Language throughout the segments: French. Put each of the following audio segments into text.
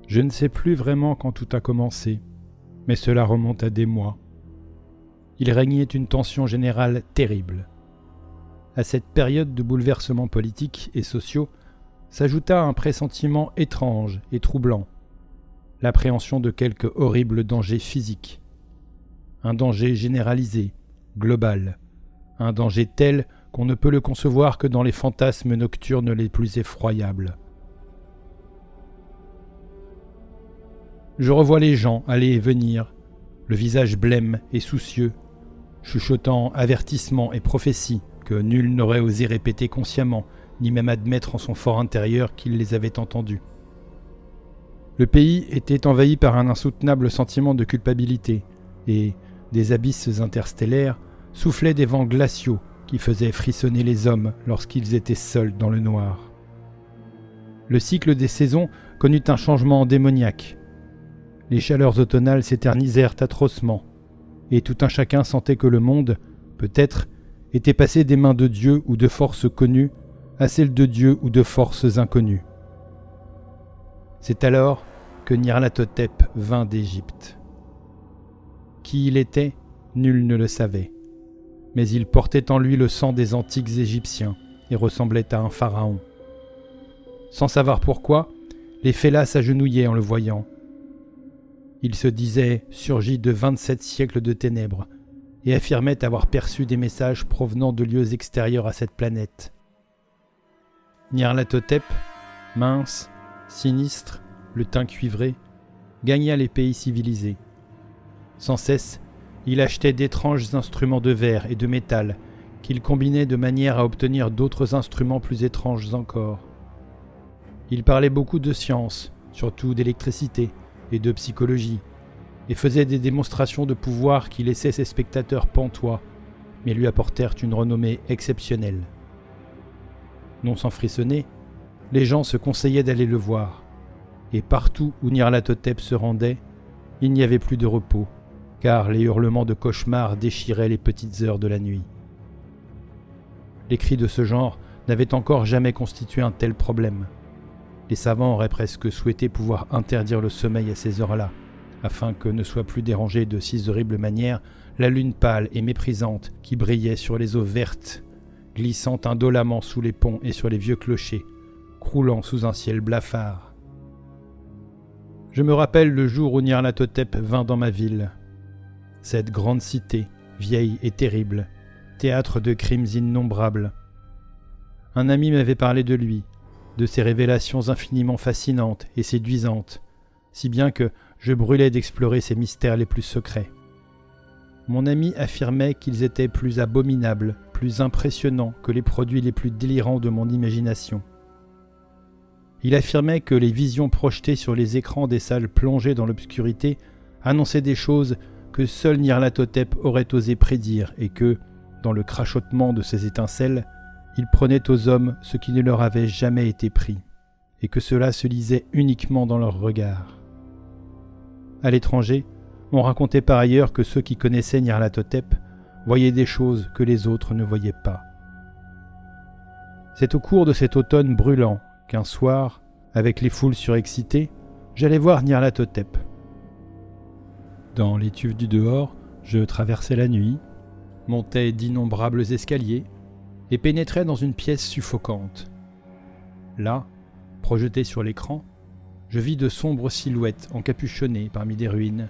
Je ne sais plus vraiment quand tout a commencé, mais cela remonte à des mois. Il régnait une tension générale terrible. À cette période de bouleversements politiques et sociaux s'ajouta un pressentiment étrange et troublant, l'appréhension de quelque horrible danger physique. Un danger généralisé, global, un danger tel qu'on ne peut le concevoir que dans les fantasmes nocturnes les plus effroyables. Je revois les gens aller et venir, le visage blême et soucieux, chuchotant avertissements et prophéties que nul n'aurait osé répéter consciemment, ni même admettre en son fort intérieur qu'il les avait entendus. Le pays était envahi par un insoutenable sentiment de culpabilité, et des abysses interstellaires soufflaient des vents glaciaux qui faisaient frissonner les hommes lorsqu'ils étaient seuls dans le noir. Le cycle des saisons connut un changement démoniaque. Les chaleurs automnales s'éternisèrent atrocement, et tout un chacun sentait que le monde, peut-être, était passé des mains de Dieu ou de forces connues à celles de Dieu ou de forces inconnues. C'est alors que Nyarlathotep vint d'Égypte. Qui il était, nul ne le savait, mais il portait en lui le sang des antiques Égyptiens et ressemblait à un pharaon. Sans savoir pourquoi, les fellahs s'agenouillaient en le voyant. Il se disait surgi de 27 siècles de ténèbres et affirmait avoir perçu des messages provenant de lieux extérieurs à cette planète. Nyarlathotep, mince, sinistre, le teint cuivré, gagna les pays civilisés. Sans cesse, il achetait d'étranges instruments de verre et de métal qu'il combinait de manière à obtenir d'autres instruments plus étranges encore. Il parlait beaucoup de science, surtout d'électricité et de psychologie, et faisait des démonstrations de pouvoir qui laissaient ses spectateurs pantois, mais lui apportèrent une renommée exceptionnelle. Non sans frissonner, les gens se conseillaient d'aller le voir, et partout où Nyarlathotep se rendait, il n'y avait plus de repos, car les hurlements de cauchemar déchiraient les petites heures de la nuit. Les cris de ce genre n'avaient encore jamais constitué un tel problème. Les savants auraient presque souhaité pouvoir interdire le sommeil à ces heures-là, afin que ne soit plus dérangée de si horrible manière la lune pâle et méprisante qui brillait sur les eaux vertes, glissant indolemment sous les ponts et sur les vieux clochers, croulant sous un ciel blafard. Je me rappelle le jour où Nyarlathotep vint dans ma ville. Cette grande cité, vieille et terrible, théâtre de crimes innombrables. Un ami m'avait parlé de lui, de ses révélations infiniment fascinantes et séduisantes, si bien que je brûlais d'explorer ses mystères les plus secrets. Mon ami affirmait qu'ils étaient plus abominables, plus impressionnants que les produits les plus délirants de mon imagination. Il affirmait que les visions projetées sur les écrans des salles plongées dans l'obscurité annonçaient des choses que seul Nyarlathotep aurait osé prédire et que, dans le crachotement de ces étincelles, il prenait aux hommes ce qui ne leur avait jamais été pris, et que cela se lisait uniquement dans leurs regards. À l'étranger, on racontait par ailleurs que ceux qui connaissaient Nyarlathotep voyaient des choses que les autres ne voyaient pas. C'est au cours de cet automne brûlant qu'un soir, avec les foules surexcitées, j'allais voir Nyarlathotep. Dans l'étuve du dehors, je traversais la nuit, montais d'innombrables escaliers et pénétrais dans une pièce suffocante. Là, projeté sur l'écran, je vis de sombres silhouettes encapuchonnées parmi des ruines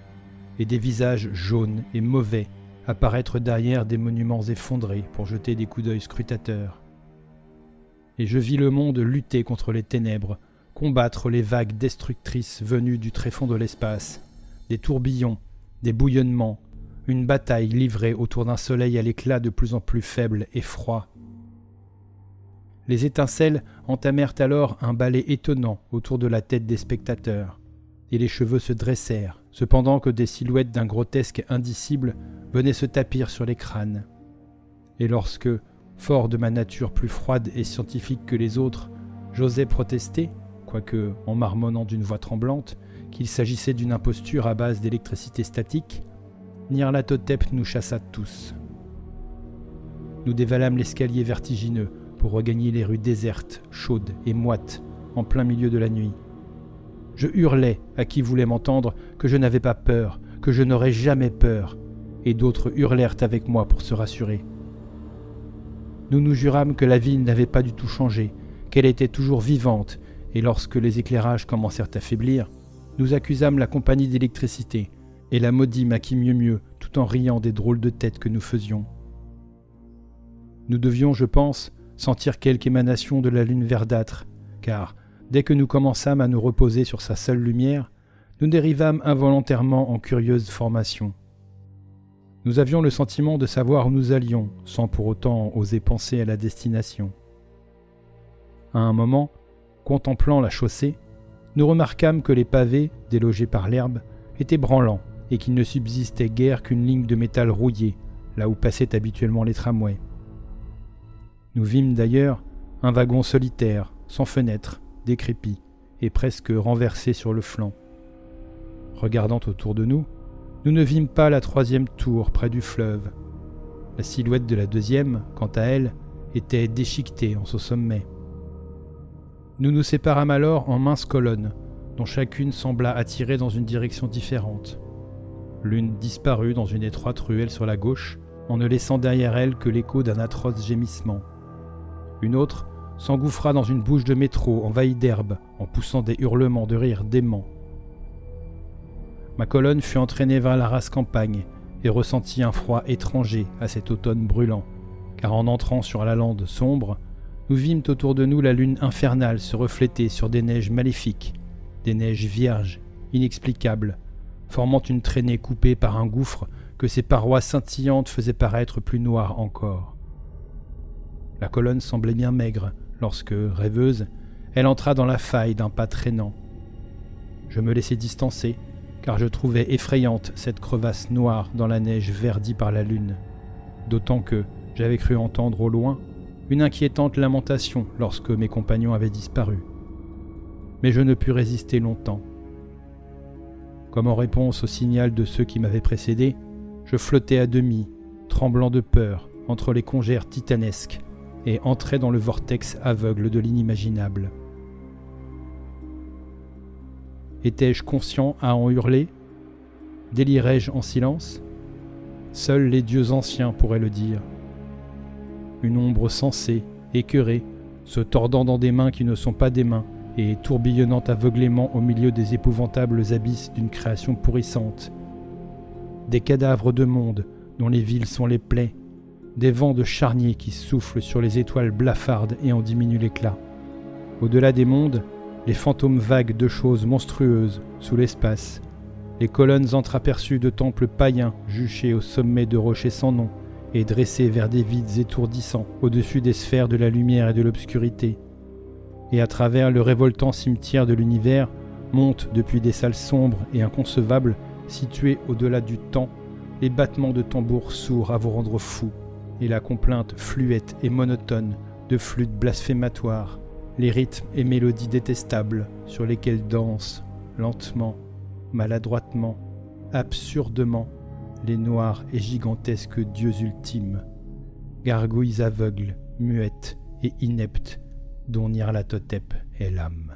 et des visages jaunes et mauvais apparaître derrière des monuments effondrés pour jeter des coups d'œil scrutateurs. Et je vis le monde lutter contre les ténèbres, combattre les vagues destructrices venues du tréfonds de l'espace, des tourbillons, des bouillonnements, une bataille livrée autour d'un soleil à l'éclat de plus en plus faible et froid. Les étincelles entamèrent alors un balai étonnant autour de la tête des spectateurs, et les cheveux se dressèrent, cependant que des silhouettes d'un grotesque indicible venaient se tapir sur les crânes. Et lorsque, fort de ma nature plus froide et scientifique que les autres, j'osais protester, quoique en marmonnant d'une voix tremblante, qu'il s'agissait d'une imposture à base d'électricité statique, Nyarlathotep nous chassa tous. Nous dévalâmes l'escalier vertigineux pour regagner les rues désertes, chaudes et moites, en plein milieu de la nuit. Je hurlais à qui voulait m'entendre que je n'avais pas peur, que je n'aurais jamais peur, et d'autres hurlèrent avec moi pour se rassurer. Nous nous jurâmes que la ville n'avait pas du tout changé, qu'elle était toujours vivante, et lorsque les éclairages commencèrent à faiblir, nous accusâmes la compagnie d'électricité et la maudîmes à qui mieux, tout en riant des drôles de têtes que nous faisions. Nous devions, je pense, sentir quelque émanation de la lune verdâtre, car, dès que nous commençâmes à nous reposer sur sa seule lumière, nous dérivâmes involontairement en curieuse formation. Nous avions le sentiment de savoir où nous allions, sans pour autant oser penser à la destination. À un moment, contemplant la chaussée, nous remarquâmes que les pavés, délogés par l'herbe, étaient branlants et qu'il ne subsistait guère qu'une ligne de métal rouillé, là où passaient habituellement les tramways. Nous vîmes d'ailleurs un wagon solitaire, sans fenêtre, décrépit et presque renversé sur le flanc. Regardant autour de nous, nous ne vîmes pas la troisième tour près du fleuve. La silhouette de la deuxième, quant à elle, était déchiquetée en son sommet. Nous nous séparâmes alors en minces colonnes, dont chacune sembla attirer dans une direction différente. L'une disparut dans une étroite ruelle sur la gauche, en ne laissant derrière elle que l'écho d'un atroce gémissement. Une autre s'engouffra dans une bouche de métro envahie d'herbe, en poussant des hurlements de rire déments. Ma colonne fut entraînée vers la rase campagne et ressentit un froid étranger à cet automne brûlant, car en entrant sur la lande sombre, nous vîmes autour de nous la lune infernale se refléter sur des neiges maléfiques, des neiges vierges, inexplicables, formant une traînée coupée par un gouffre que ses parois scintillantes faisaient paraître plus noires encore. La colonne semblait bien maigre lorsque, rêveuse, elle entra dans la faille d'un pas traînant. Je me laissai distancer, car je trouvais effrayante cette crevasse noire dans la neige verdie par la lune, d'autant que j'avais cru entendre au loin une inquiétante lamentation lorsque mes compagnons avaient disparu. Mais je ne pus résister longtemps. Comme en réponse au signal de ceux qui m'avaient précédé, je flottais à demi, tremblant de peur entre les congères titanesques, et entrais dans le vortex aveugle de l'inimaginable. Étais-je conscient à en hurler? Délirais-je en silence? Seuls les dieux anciens pourraient le dire. Une ombre sensée, écœurée, se tordant dans des mains qui ne sont pas des mains, et tourbillonnant aveuglément au milieu des épouvantables abysses d'une création pourrissante. Des cadavres de monde dont les villes sont les plaies, des vents de charniers qui soufflent sur les étoiles blafardes et en diminuent l'éclat. Au-delà des mondes, les fantômes vagues de choses monstrueuses sous l'espace, les colonnes entreaperçues de temples païens juchés au sommet de rochers sans nom et dressés vers des vides étourdissants au-dessus des sphères de la lumière et de l'obscurité. Et à travers le révoltant cimetière de l'univers montent depuis des salles sombres et inconcevables, situées au-delà du temps, les battements de tambours sourds à vous rendre fous, et la complainte fluette et monotone de flûtes blasphématoires, les rythmes et mélodies détestables sur lesquels dansent, lentement, maladroitement, absurdement, les noirs et gigantesques dieux ultimes, gargouilles aveugles, muettes et ineptes, dont Nyarlathotep est l'âme.